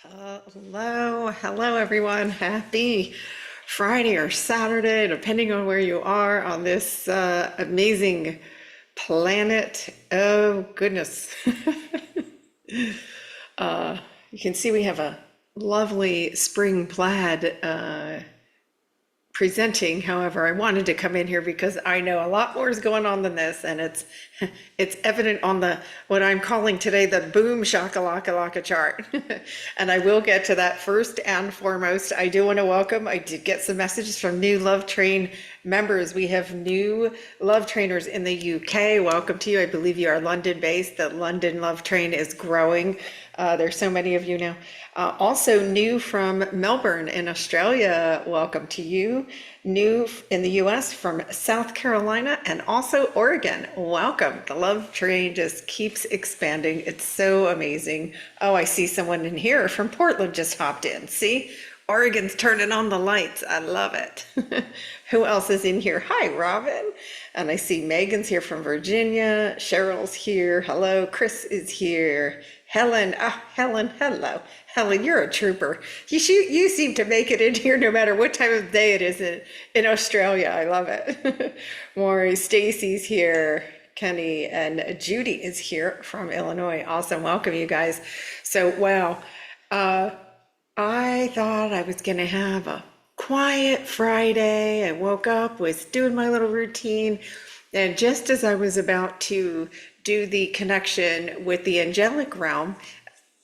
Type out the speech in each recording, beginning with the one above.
Hello everyone. Happy Friday or Saturday, depending on where you are on this amazing planet. Oh goodness. You can see we have a lovely spring plaid presenting. However, I wanted to come in here because I know a lot more is going on than this, and it's evident on the what I'm calling today the Boom-Chaka-Laka-Laka chart. And I will get to that first and foremost. I do want to welcome, I did get some messages from new Love Train members. We have new Love Trainers in the UK. Welcome to you. I believe you are London based. The London Love Train is growing. There's so many of you now. Also new from Melbourne in Australia, welcome to you. New in the US from South Carolina and also Oregon, welcome. The Love Train just keeps expanding. It's so amazing. Oh, I see someone in here from Portland just hopped in. See, Oregon's turning on the lights. I love it. Who else is in here? Hi, Robin. And I see Megan's here from Virginia. Cheryl's here. Hello. Chris is here. Helen. Helen. Hello. Helen, you're a trooper. You seem to make it in here no matter what time of day it is in Australia. I love it. Maury, Stacy's here. Kenny and Judy is here from Illinois. Awesome. Welcome, you guys. So, wow. I thought I was going to have a quiet Friday. I woke up, was doing my little routine, and just as I was about to do the connection with the angelic realm,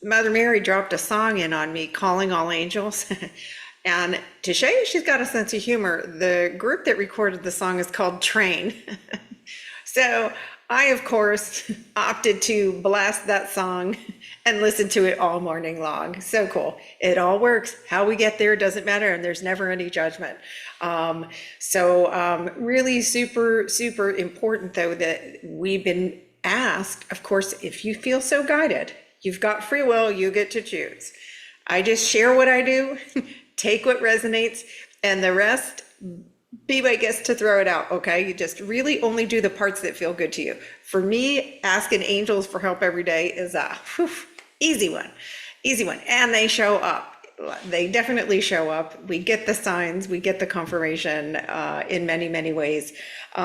Mother Mary dropped a song in on me, Calling All Angels. And to show you she's got a sense of humor, the group that recorded the song is called Train. So I, of course, opted to blast that song and listen to it all morning long. So cool. It all works. How we get there doesn't matter, and there's never any judgment. Really super, super important, though, that we've been asked, of course, if you feel so guided, you've got free will, you get to choose. I just share what I do, take what resonates, and the rest, be my guest to throw it out, okay? You just really only do the parts that feel good to you. For me, asking angels for help every day is a easy one. And they show up. They definitely show up. We get the signs, we get the confirmation in many, many ways. So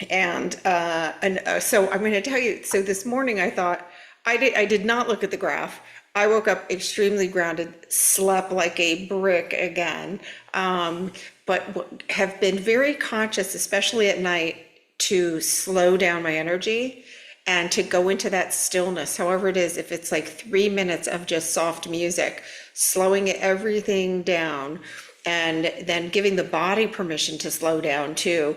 I'm going to tell you, so this morning I thought, I did not look at the graph. I woke up extremely grounded, slept like a brick again, but have been very conscious, especially at night, to slow down my energy and to go into that stillness, however it is, if it's like 3 minutes of just soft music, slowing everything down, and then giving the body permission to slow down too.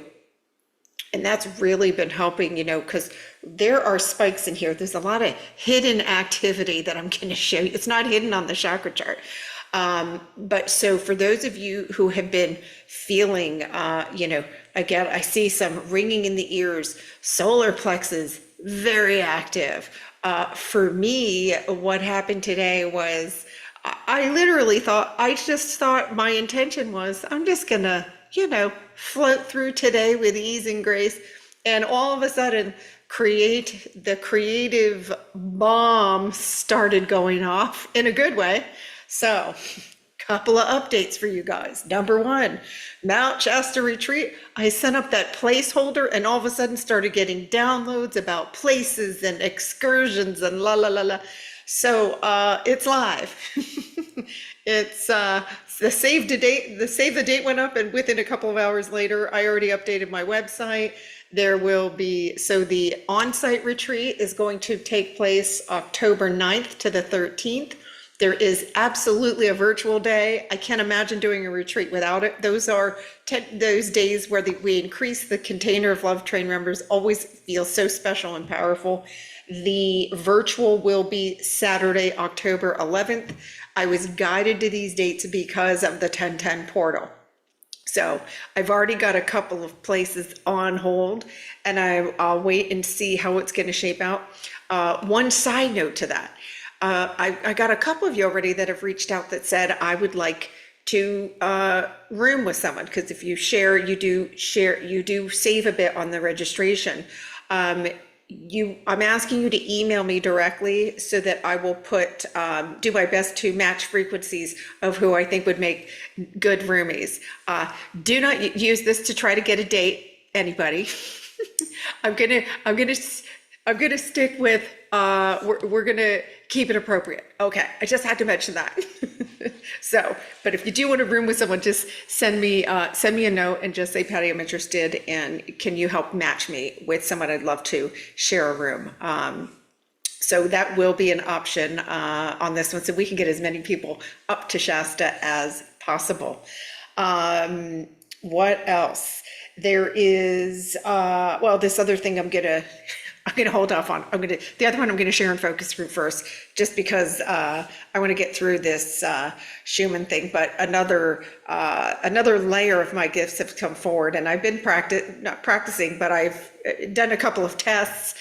And that's really been helping, because there are spikes in here. There's a lot of hidden activity that I'm going to show you. It's not hidden on the chakra chart. But so for those of you who have been feeling, again, I see some ringing in the ears, solar plexus, very active. For me, what happened today was I literally just thought my intention was, I'm just going to float through today with ease and grace, and all of a sudden the creative bomb started going off in a good way. So couple of updates for you guys. Number one, Mount Shasta retreat. I sent up that placeholder and all of a sudden started getting downloads about places and excursions and la la la la. So it's live. It's the save the date went up, and within a couple of hours later, I already updated my website. There will be, so the on-site retreat is going to take place October 9th to the 13th. There is absolutely a virtual day. I can't imagine doing a retreat without it. Those are those days where we increase the container of Love Train members, always feel so special and powerful. The virtual will be Saturday, October 11th. I was guided to these dates because of the 1010 portal. So I've already got a couple of places on hold, and I'll wait and see how it's going to shape out. One side note to that, I got a couple of you already that have reached out that said, I would like to room with someone, because if you share, you do save a bit on the registration. I'm asking you to email me directly so that I will do my best to match frequencies of who I think would make good roomies. Do not use this to try to get a date, anybody. I'm gonna stick with, we're gonna keep it appropriate. Okay, I just had to mention that. So, but if you do want to room with someone, just send me a note and just say, Patty, I'm interested, and can you help match me with someone? I'd love to share a room. So that will be an option on this one, so we can get as many people up to Shasta as possible. What else? There is, well, this other thing I'm gonna hold off on. The other one I'm gonna share in focus group first, just because I want to get through this Schumann thing. But another layer of my gifts have come forward, and I've been not practicing, but I've done a couple of tests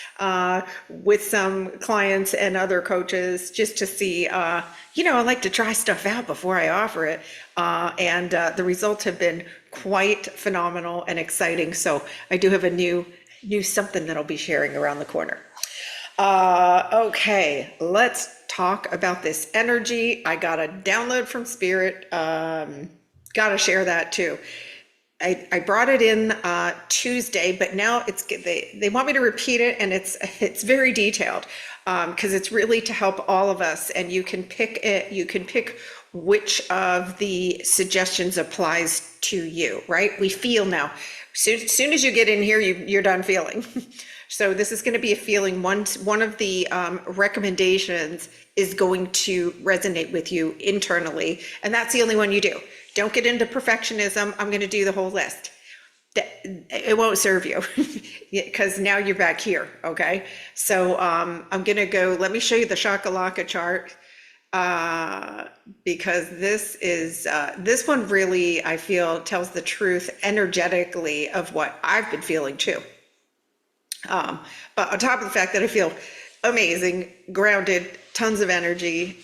with some clients and other coaches just to see. I like to try stuff out before I offer it, and the results have been quite phenomenal and exciting. So I do have a new something that I'll be sharing around the corner. Okay, let's talk about this energy. I got a download from Spirit. Gotta share that too. I brought it in Tuesday, but now they want me to repeat it, and it's very detailed, because it's really to help all of us, and you can pick it. You can pick which of the suggestions applies to you, right? We feel now. Soon as you get in here, you're done feeling. So this is going to be a feeling. One of the recommendations is going to resonate with you internally, and that's the only one you do. Don't get into perfectionism. I'm going to do the whole list. It won't serve you, because now you're back here, okay? So I'm going to go, let me show you the Chakra-Laka chart, because this one really, I feel, tells the truth energetically of what I've been feeling too. But on top of the fact that I feel amazing, grounded, tons of energy,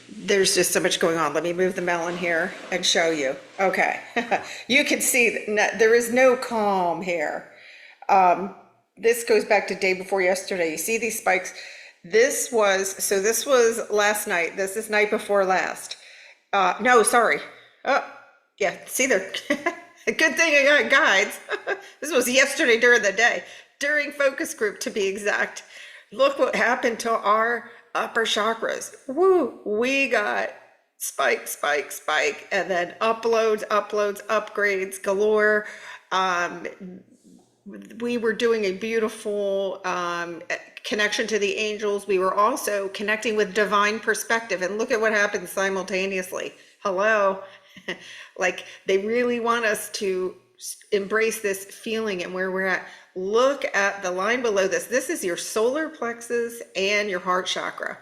there's just so much going on. Let me move the melon here and show you. Okay, you can see that there is no calm here. This goes back to day before yesterday. You see these spikes? This was last night. This is night before last. No, sorry. Oh, yeah, see there. Good thing I got guides. This was yesterday during the day, during focus group to be exact. Look what happened to our upper chakras. Woo, we got spike, spike, spike, and then uploads, upgrades galore. We were doing a beautiful connection to the angels. We were also connecting with divine perspective, and look at what happened simultaneously. Hello. Like, they really want us to embrace this feeling and where we're at. Look at the line below this. This is your solar plexus and your heart chakra.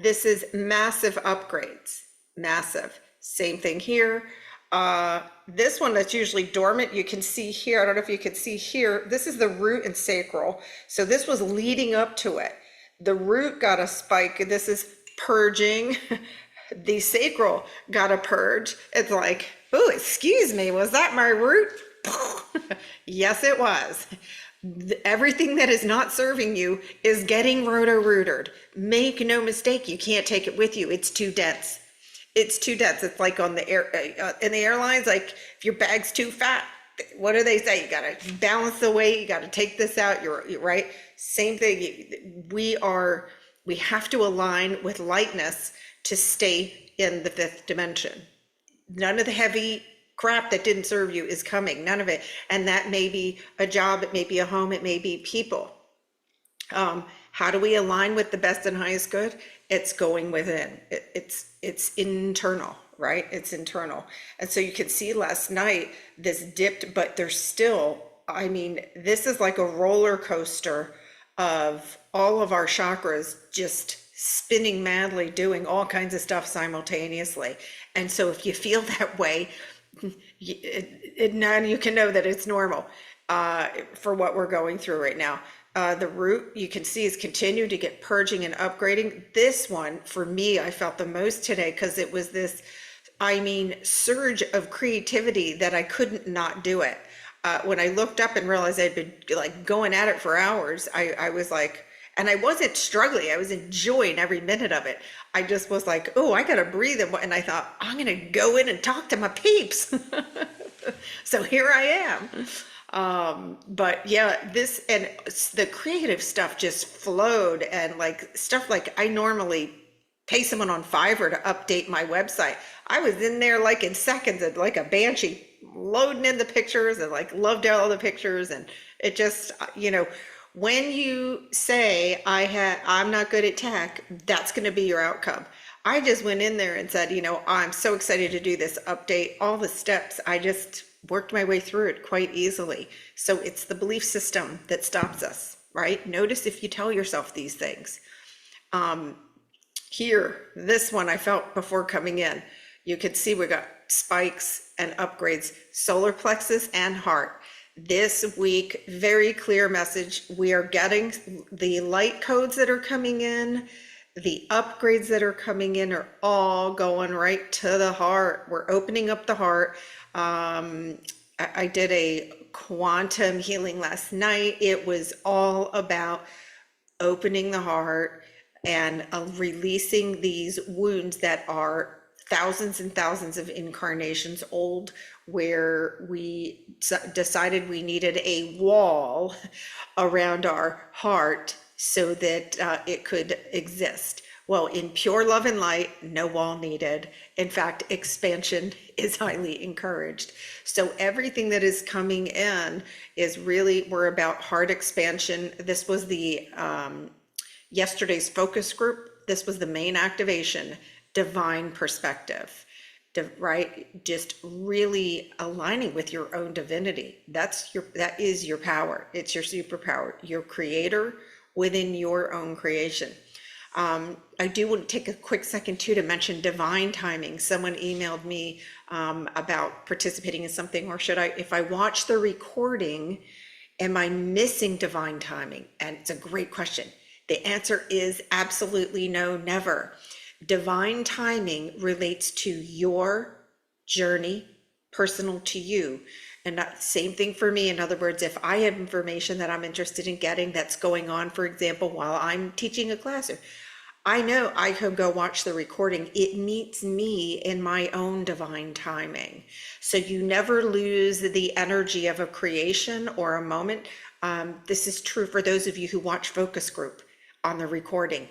This is massive upgrades, massive. Same thing here. This one that's usually dormant, you can see here. I don't know if you can see here. This is the root and sacral. So this was leading up to it. The root got a spike. This is purging. The sacral got a purge. It's like, oh, excuse me, was that my root? Yes, it was. Everything that is not serving you is getting roto-rooted. Make no mistake, you can't take it with you. It's too dense. It's too dense. It's like on the air, in the airlines, like if your bag's too fat, what do they say? You got to balance the weight. You got to take this out. You're right. Same thing. We have to align with lightness to stay in the fifth dimension. None of the heavy crap that didn't serve you is coming, none of it. And that may be a job, it may be a home, it may be people. How do we align with the best and highest good? It's going within. It's internal, right? It's internal. And so you can see last night this dipped, but there's still, I mean, this is like a roller coaster of all of our chakras just spinning madly, doing all kinds of stuff simultaneously. And so if you feel that way, now you can know that it's normal for what we're going through right now. The root, you can see, is continuing to get purging and upgrading. This one, for me, I felt the most today because it was this, I mean, surge of creativity that I couldn't not do it. when I looked up and realized I'd been like going at it for hours, I was like, and I wasn't struggling, I was enjoying every minute of it. I just was like, oh, I gotta breathe. And I thought, I'm gonna go in and talk to my peeps. So here I am. But yeah, this and the creative stuff just flowed, and like stuff like I normally pay someone on Fiverr to update my website. I was in there like in seconds and like a banshee loading in the pictures, and like loved all the pictures. And it just, when you say I'm not good at tech, that's going to be your outcome. I just went in there and said, I'm so excited to do this update, all the steps. I just worked my way through it quite easily. So it's the belief system that stops us, right? Notice if you tell yourself these things. Here, this one I felt before coming in, you could see we got spikes and upgrades, solar plexus and heart. This week, very clear message. We are getting the light codes that are coming in, the upgrades that are coming in are all going right to the heart. We're opening up the heart. I did a quantum healing last night. It was all about opening the heart and releasing these wounds that are thousands and thousands of incarnations old, where we decided we needed a wall around our heart so that it could exist. Well, in pure love and light, no wall needed. In fact, expansion is highly encouraged. So everything that is coming in is really, we're about heart expansion. This was the yesterday's focus group. This was the main activation, divine perspective, right? Just really aligning with your own divinity. That is your power. It's your superpower, your creator within your own creation. I do want to take a quick second too to mention divine timing. Someone emailed me about participating in something, or should I, if I watch the recording, am I missing divine timing? And it's a great question. The answer is absolutely no, never. Divine timing relates to your journey, personal to you. And that same thing for me. In other words, if I have information that I'm interested in getting that's going on, for example, while I'm teaching a class, I know I could go watch the recording. It meets me in my own divine timing. So you never lose the energy of a creation or a moment. This is true for those of you who watch focus group on the recording.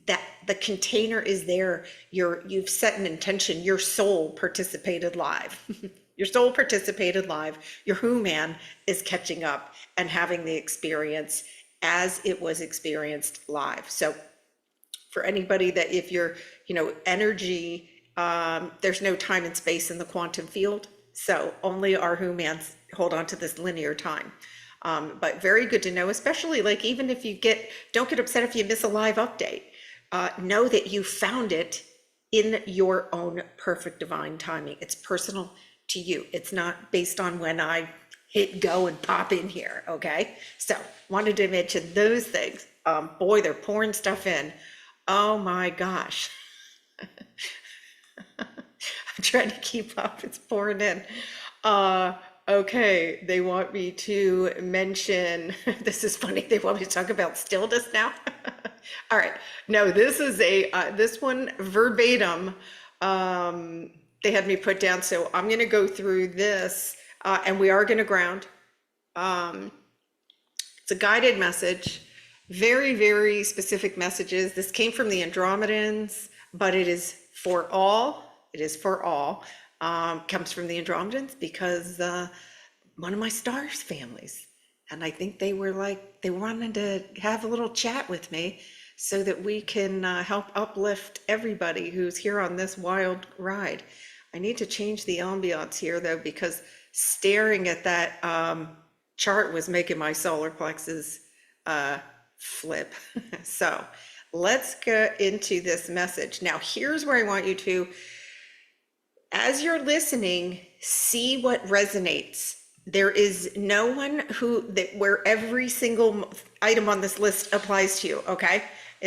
That the container is there. You've set an intention. Your soul participated live. Your soul participated live. Your who man is catching up and having the experience as it was experienced live. So for anybody that, if you're, energy, there's no time and space in the quantum field. So only our who mans hold on to this linear time. But very good to know, especially like, even if you don't get upset if you miss a live update. Know that you found it in your own perfect divine timing. It's personal to you. It's not based on when I hit go and pop in here. Okay. So wanted to mention those things. Boy, they're pouring stuff in. Oh my gosh. I'm trying to keep up. It's pouring in. Okay. They want me to mention, this is funny. They want me to talk about stillness now. All right. No, this is this one verbatim. They had me put down. So I'm going to go through this and we are going to ground. It's a guided message, very, very specific messages. This came from the Andromedans, but it is for all. It is for all. Comes from the Andromedans because one of my stars families. And I think they wanted to have a little chat with me so that we can help uplift everybody who's here on this wild ride. I need to change the ambiance here though, because staring at that chart was making my solar plexus flip. So let's get into this message. Now, here's where I want you to, as you're listening, see what resonates. There is no one where every single item on this list applies to you, okay?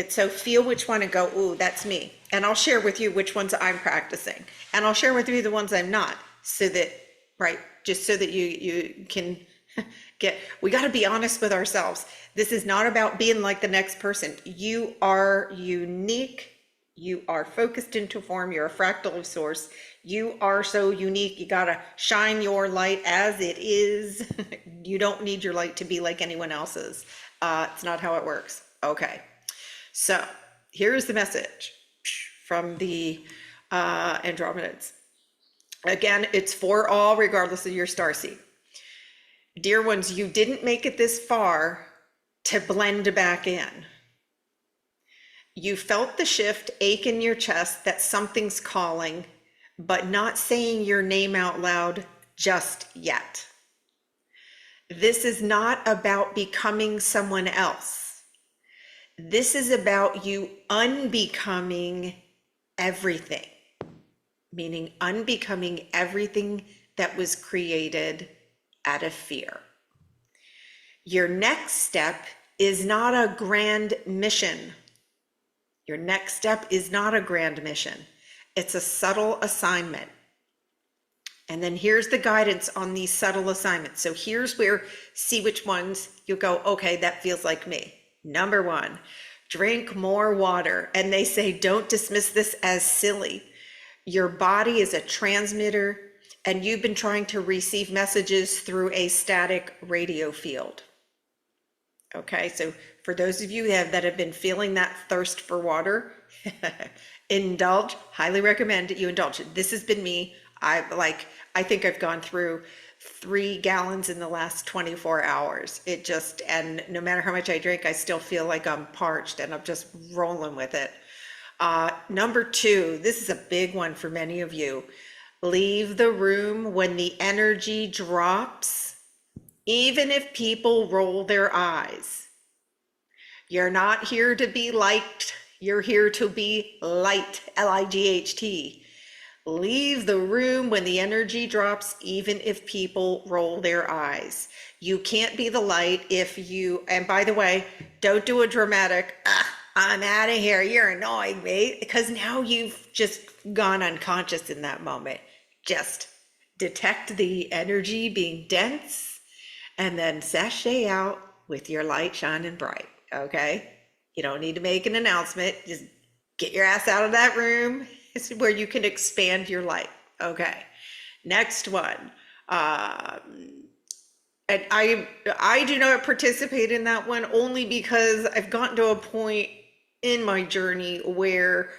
So feel which one and go, ooh, that's me. And I'll share with you which ones I'm practicing. And I'll share with you the ones I'm not, so that, right, just so that you can We got to be honest with ourselves. This is not about being like the next person. You are unique. You are focused into form. You're a fractal of source. You are so unique. You got to shine your light as it is. You don't need your light to be like anyone else's. It's not how it works. Okay. So here's the message from the Andromedans. Again, it's for all, regardless of your starseed. Dear ones, you didn't make it this far to blend back in. You felt the shift ache in your chest that something's calling, but not saying your name out loud just yet. This is not about becoming someone else. This is about you unbecoming everything, meaning unbecoming everything that was created out of fear. Your next step is not a grand mission. Your next step is not a grand mission. It's a subtle assignment. And then here's the guidance on these subtle assignments. So here's where, see which ones you go, okay, that feels like me. Number one, drink more water. And they say, don't dismiss this as silly. Your body is a transmitter, and you've been trying to receive messages through a static radio field. Okay, so for those of you that have been feeling that thirst for water, indulge, highly recommend that you indulge. This has been me. I think I've gone through 3 gallons in the last 24 hours. And no matter how much I drink, I still feel like I'm parched, and I'm just rolling with it. Number 2, this is a big one for many of you. Leave the room when the energy drops, even if people roll their eyes. You're not here to be liked. You're here to be light, L-I-G-H-T. Leave the room when the energy drops, even if people roll their eyes. You can't be the light if you, and by the way, don't do a dramatic, I'm out of here, you're annoying me, because now you've just gone unconscious in that moment. Just detect the energy being dense and then sashay out with your light shining bright, okay? You don't need to make an announcement. Just get your ass out of that room. It's where you can expand your light, okay? Next one. And I do not participate in that one only because I've gotten to a point in my journey where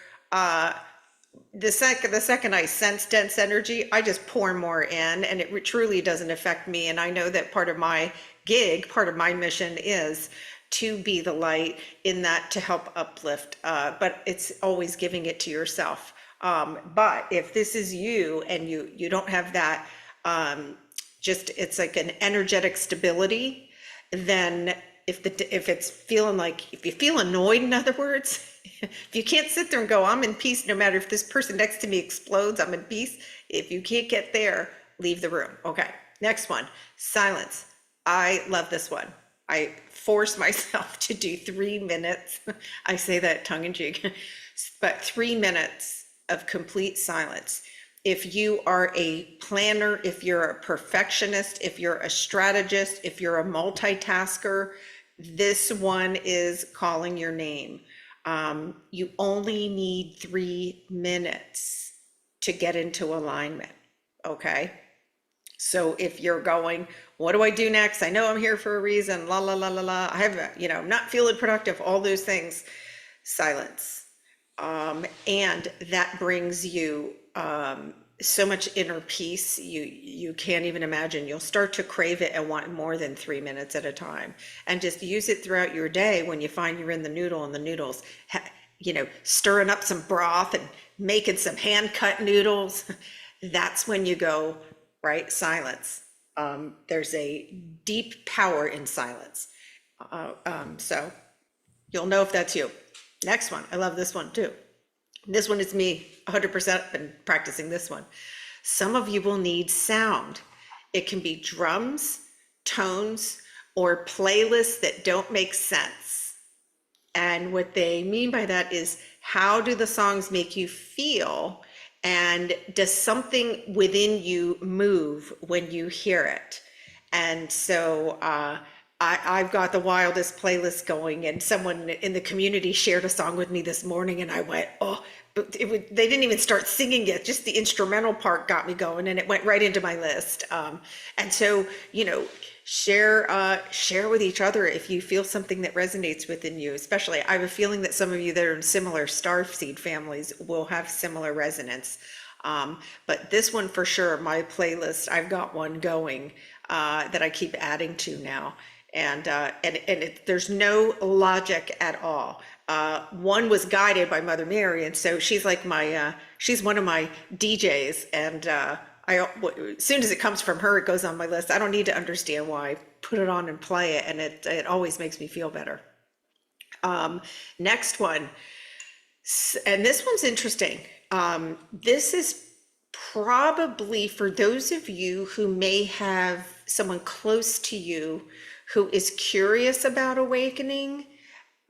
the second I sense dense energy, I just pour more in, and it truly doesn't affect me. And I know that part of my gig, part of my mission is to be the light in that, to help uplift, but it's always giving it to yourself. But if this is you and you don't have that, it's like an energetic stability, then if it's feeling like, if you feel annoyed, in other words, if you can't sit there and go, I'm in peace, no matter if this person next to me explodes, I'm in peace. If you can't get there, leave the room. Okay, next one, silence. I love this one. I force myself to do 3 minutes. I say that tongue in cheek, but 3 minutes of complete silence. If you are a planner, if you're a perfectionist, if you're a strategist, if you're a multitasker, this one is calling your name. You only need 3 minutes to get into alignment, okay? So if you're going, what do I do next? I know I'm here for a reason, la, la, la, la, la. I have, I'm not feeling productive, all those things, silence. And that brings you so much inner peace, you can't even imagine. You'll start to crave it and want more than 3 minutes at a time. And just use it throughout your day when you find you're in the noodle and the noodles, stirring up some broth and making some hand-cut noodles. That's when you go, right, silence. There's a deep power in silence. So you'll know if that's you. Next one, I love this one too. This one is me, 100% been practicing this one. Some of you will need sound. It can be drums, tones, or playlists that don't make sense. And what they mean by that is, how do the songs make you feel? And does something within you move when you hear it? And so I've got the wildest playlist going, and someone in the community shared a song with me this morning, and I went, oh, but they didn't even start singing it. Just the instrumental part got me going, and it went right into my list. And so, share with each other if you feel something that resonates within you. Especially, I have a feeling that some of you that are in similar starseed families will have similar resonance. But this one for sure, my playlist, I've got one going that I keep adding to now. And there's no logic at all. One was guided by Mother Mary, and so she's like she's one of my DJs, and as soon as it comes from her, it goes on my list. I don't need to understand why. Put it on and play it, and it always makes me feel better. Next one, and this one's interesting. This is probably for those of you who may have someone close to you who is curious about awakening,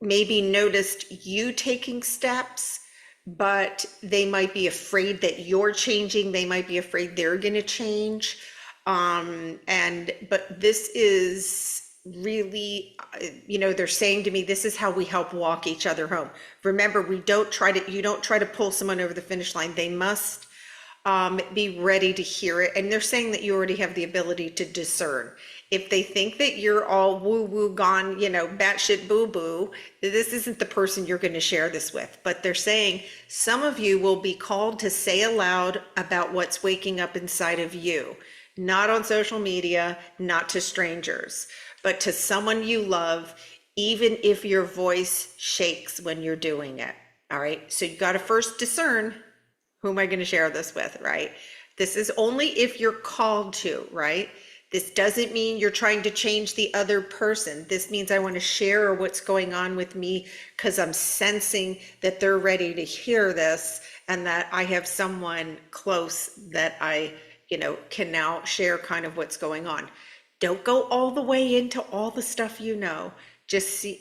maybe noticed you taking steps, but they might be afraid that you're changing. They might be afraid they're going to change. But this is really, they're saying to me, this is how we help walk each other home. Remember, you don't try to pull someone over the finish line. They must be ready to hear it. And they're saying that you already have the ability to discern. If they think that you're all woo-woo gone, batshit boo-boo, this isn't the person you're going to share this with. But they're saying some of you will be called to say aloud about what's waking up inside of you. Not on social media, not to strangers, but to someone you love, even if your voice shakes when you're doing it. All right. So you got to first discern, who am I going to share this with, right? This is only if you're called to, right? This doesn't mean you're trying to change the other person. This means I want to share what's going on with me because I'm sensing that they're ready to hear this, and that I have someone close that I, can now share kind of what's going on. Don't go all the way into all the stuff Just see,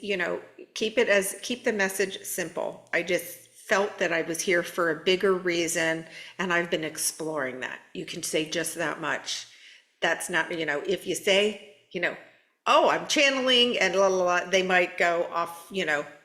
keep the message simple. I just felt that I was here for a bigger reason, and I've been exploring that. You can say just that much. That's not, if you say, oh, I'm channeling and la la la, they might go off,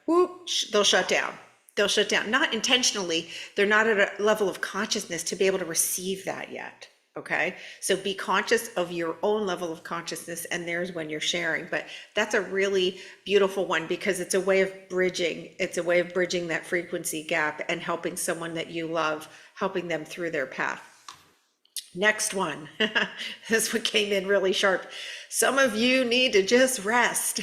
whoop, they'll shut down. They'll shut down. Not intentionally. They're not at a level of consciousness to be able to receive that yet. Okay. So be conscious of your own level of consciousness, and there's when you're sharing. But that's a really beautiful one because it's a way of bridging. It's a way of bridging that frequency gap and helping someone that you love, helping them through their path. Next one. This one came in really sharp. Some of you need to just rest.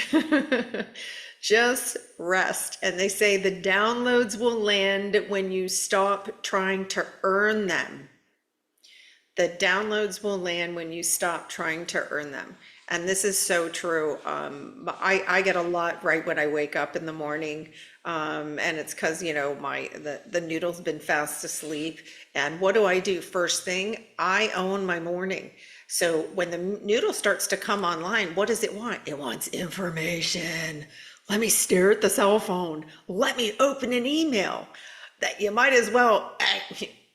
Just rest. And they say the downloads will land when you stop trying to earn them. The downloads will land when you stop trying to earn them. And this is so true. I get a lot right when I wake up in the morning. And it's because, the noodle's been fast asleep. And what do I do first thing? I own my morning. So when the noodle starts to come online, what does it want? It wants information. Let me stare at the cell phone. Let me open an email. That you might as well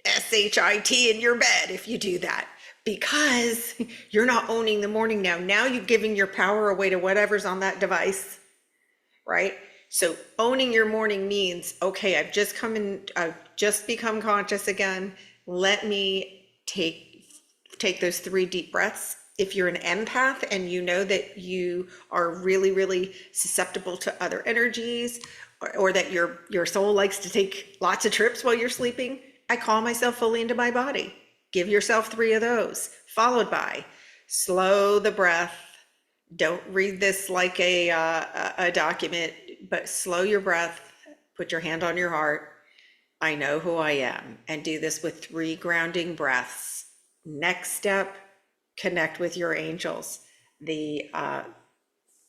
SHIT in your bed if you do that. Because you're not owning the morning now. Now you're giving your power away to whatever's on that device, right? So owning your morning means, okay, I've just become conscious again. Let me take those 3 deep breaths. If you're an empath and you know that you are really, really susceptible to other energies, or that your soul likes to take lots of trips while you're sleeping, I call myself fully into my body. Give yourself 3 of those, followed by slow the breath. Don't read this like a document, but slow your breath. Put your hand on your heart. I know who I am, and do this with 3 grounding breaths. Next step, connect with your angels. The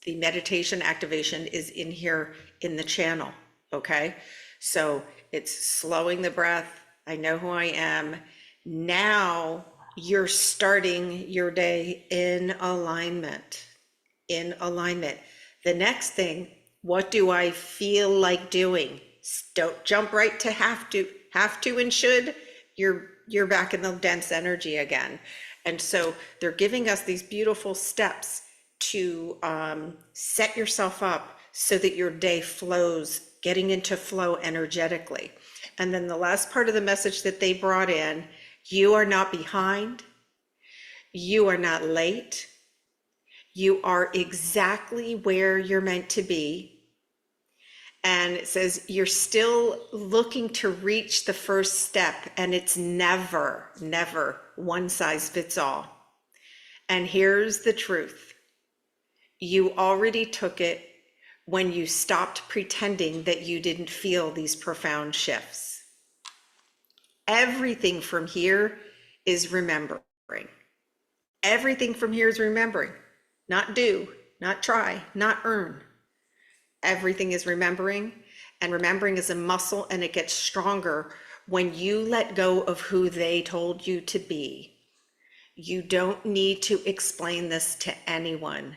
meditation activation is in here in the channel. Okay, so it's slowing the breath. I know who I am. Now you're starting your day in alignment. In alignment. The next thing, what do I feel like doing? Don't jump right to have to and should. You're back in the dense energy again. And so they're giving us these beautiful steps to set yourself up so that your day flows, getting into flow energetically. And then the last part of the message that they brought in, you are not behind, you are not late, you are exactly where you're meant to be. And it says you're still looking to reach the first step, and it's never, never one size fits all. And here's the truth. You already took it when you stopped pretending that you didn't feel these profound shifts. Everything from here is remembering. Everything from here is remembering. Not do, not try, not earn. Everything is remembering, and remembering is a muscle, and it gets stronger when you let go of who they told you to be. You don't need to explain this to anyone.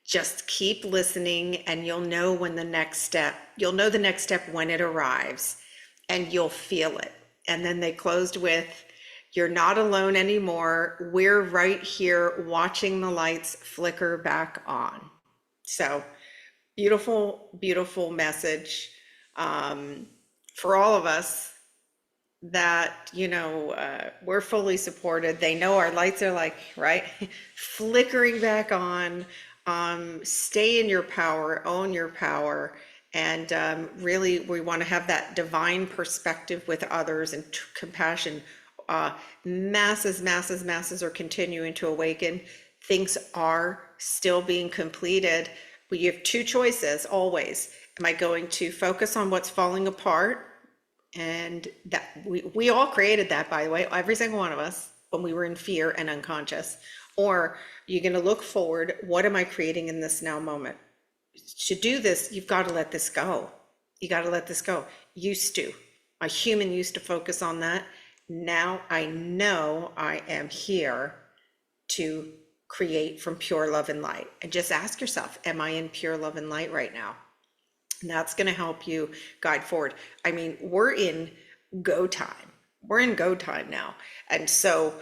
Just keep listening, and you'll know when the next step, you'll know the next step when it arrives, and you'll feel it. And then they closed with, you're not alone anymore. We're right here watching the lights flicker back on. So beautiful, beautiful message for all of us that, you know, we're fully supported. They know our lights are like, right, flickering back on. Stay in your power, own your power. And really, we want to have that divine perspective with others and compassion. Masses are continuing to awaken. Things are still being completed. But you have two choices always. Am I going to focus on what's falling apart? And that we all created that, by the way, every single one of us, when we were in fear and unconscious. Or you're going to look forward. What am I creating in this now moment? To do this, you've got to let this go. You got to let this go. Used to. A human used to focus on that. Now I know I am here to create from pure love and light. And just ask yourself, am I in pure love and light right now? And that's going to help you guide forward. I mean, we're in go time. We're in go time now. And so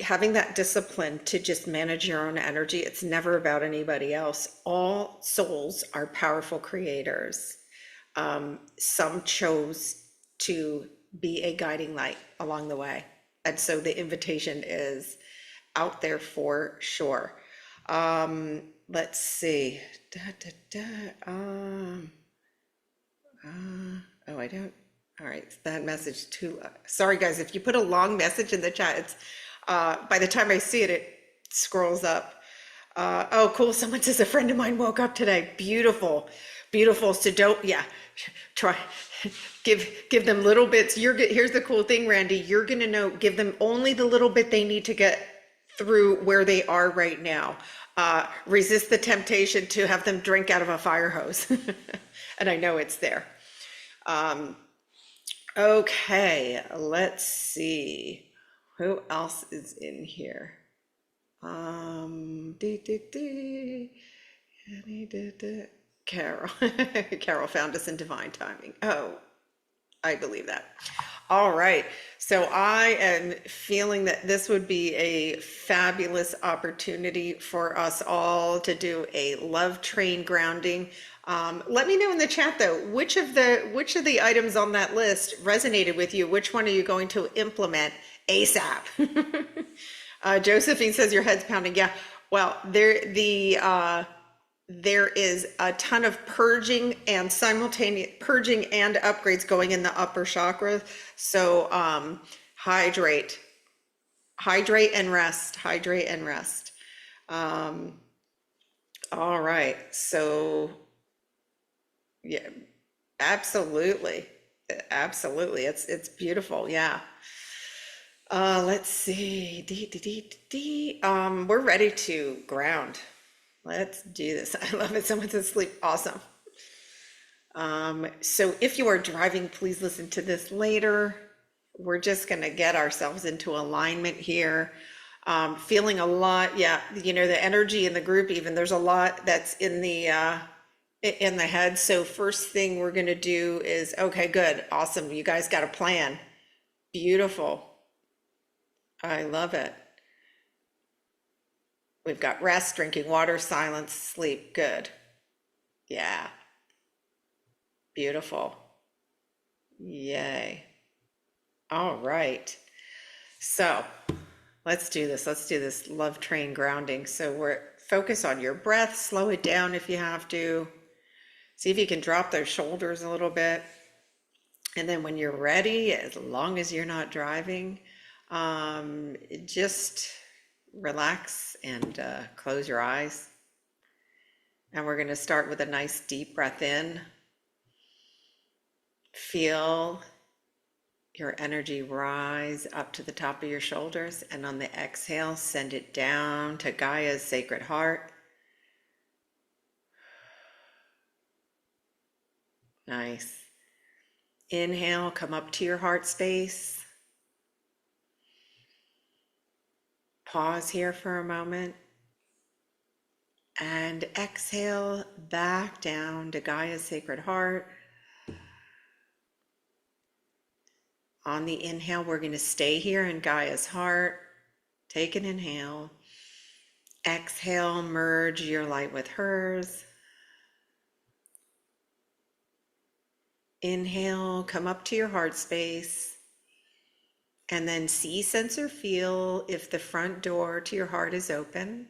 having that discipline to just manage your own energy, it's never about anybody else. All souls are powerful creators. Some chose to be a guiding light along the way. And so the invitation is out there for sure. Let's see. Oh, I don't. All right, that message too. Sorry, guys, if you put a long message in the chat, it's by the time I see it, it scrolls up. Oh, cool. Someone says a friend of mine woke up today. Beautiful, beautiful. So don't, yeah, try, give them little bits. Here's the cool thing, Randy. You're gonna know. Give them only the little bit they need to get through where they are right now. Resist the temptation to have them drink out of a fire hose. And I know it's there. Okay, let's see. Who else is in here? Carol. Carol found us in divine timing. Oh, I believe that. All right. So I am feeling that this would be a fabulous opportunity for us all to do a love train grounding. Let me know in the chat though, which of the items on that list resonated with you? Which one are you going to implement ASAP? Josephine says your head's pounding. Yeah. Well, there is a ton of purging and simultaneous purging and upgrades going in the upper chakra. So hydrate and rest, hydrate and rest. All right. So yeah, absolutely. Absolutely. It's beautiful. Yeah. Let's see. We're ready to ground. Let's do this. I love it. Someone's asleep. Awesome. So if you are driving, please listen to this later. We're just going to get ourselves into alignment here. Feeling a lot. Yeah. You know, the energy in the group, even there's a lot that's in the head. So first thing we're going to do is, okay, good. Awesome. You guys got a plan. Beautiful. I love it. We've got rest, drinking water, silence, sleep. Good. Yeah. Beautiful. Yay. All right. So let's do this. Let's do this love train grounding. So we're focus on your breath, slow it down if you have to. See if you can drop those shoulders a little bit. And then when you're ready, as long as you're not driving, just relax and close your eyes. And we're going to start with a nice deep breath in. Feel your energy rise up to the top of your shoulders, and on the exhale, send it down to Gaia's sacred heart. Nice. Inhale, come up to your heart space. Pause here for a moment. And exhale back down to Gaia's sacred heart. On the inhale, we're going to stay here in Gaia's heart. Take an inhale. Exhale, merge your light with hers. Inhale, come up to your heart space. And then see, sense, or feel if the front door to your heart is open.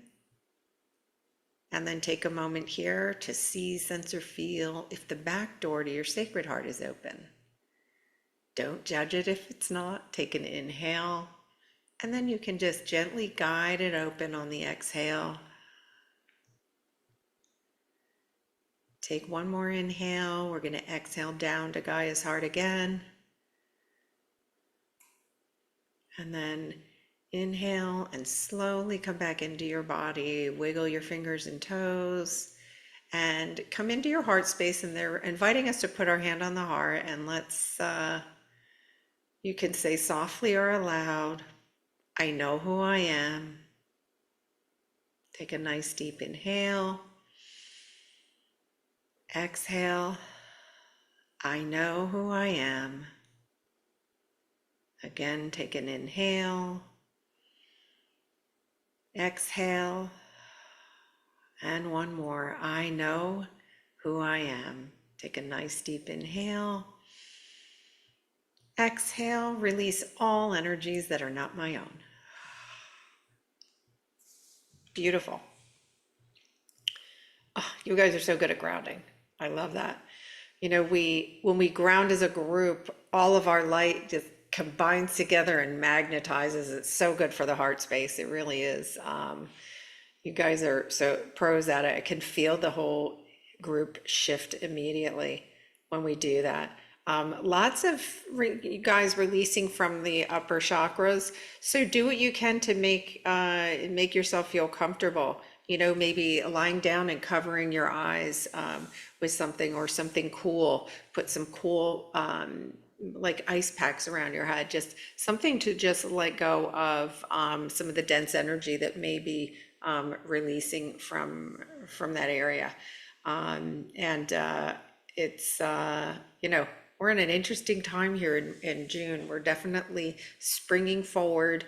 And then take a moment here to see, sense, or feel if the back door to your sacred heart is open. Don't judge it if it's not. Take an inhale, and then you can just gently guide it open on the exhale. Take one more inhale. We're going to exhale down to Gaia's heart again. And then inhale and slowly come back into your body. Wiggle your fingers and toes and come into your heart space. And they're inviting us to put our hand on the heart, and let's, you can say softly or aloud, I know who I am. Take a nice deep inhale. Exhale, I know who I am. Again, take an inhale. Exhale. And one more. I know who I am. Take a nice deep inhale. Exhale, release all energies that are not my own. Beautiful. Oh, you guys are so good at grounding. I love that. You know, when we ground as a group, all of our light just combines together and magnetizes. It's so good for the heart space. It really is. You guys are so pros at it. I can feel the whole group shift immediately when we do that. Lots of you guys releasing from the upper chakras. So do what you can to make yourself feel comfortable. You know, maybe lying down and covering your eyes with something or something cool. Put some cool like ice packs around your head. Just something to just let go of some of the dense energy that may be releasing from that area. It's you know, we're in an interesting time here in June. We're definitely springing forward.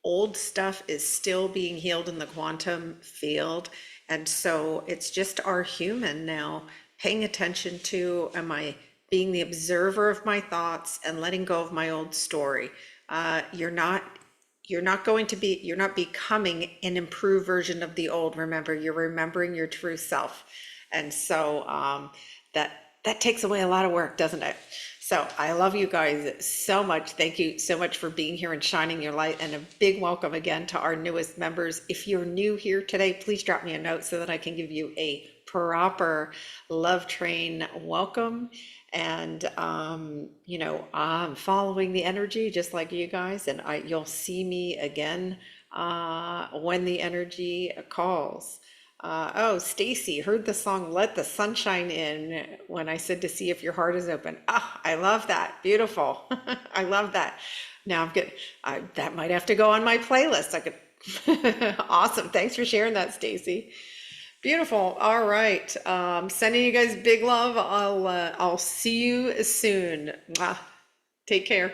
Old stuff is still being healed in the quantum field. And so it's just our human now paying attention to, am I being the observer of my thoughts and letting go of my old story? You're not becoming an improved version of the old. Remember, you're remembering your true self. And so that takes away a lot of work, doesn't it? So I love you guys so much. Thank you so much for being here and shining your light, and a big welcome again to our newest members. If you're new here today, please drop me a note so that I can give you a proper love train welcome. And you know, I'm following the energy just like you guys, and you'll see me again when the energy calls. Oh, Stacy, heard the song Let the Sunshine In when I said to see if your heart is open. Ah, I love that. Beautiful. I love that. Now I'm good. That might have to go on my playlist. I could. Awesome. Thanks for sharing that, Stacy. Beautiful. All right. Sending you guys big love. I'll see you soon. Take care.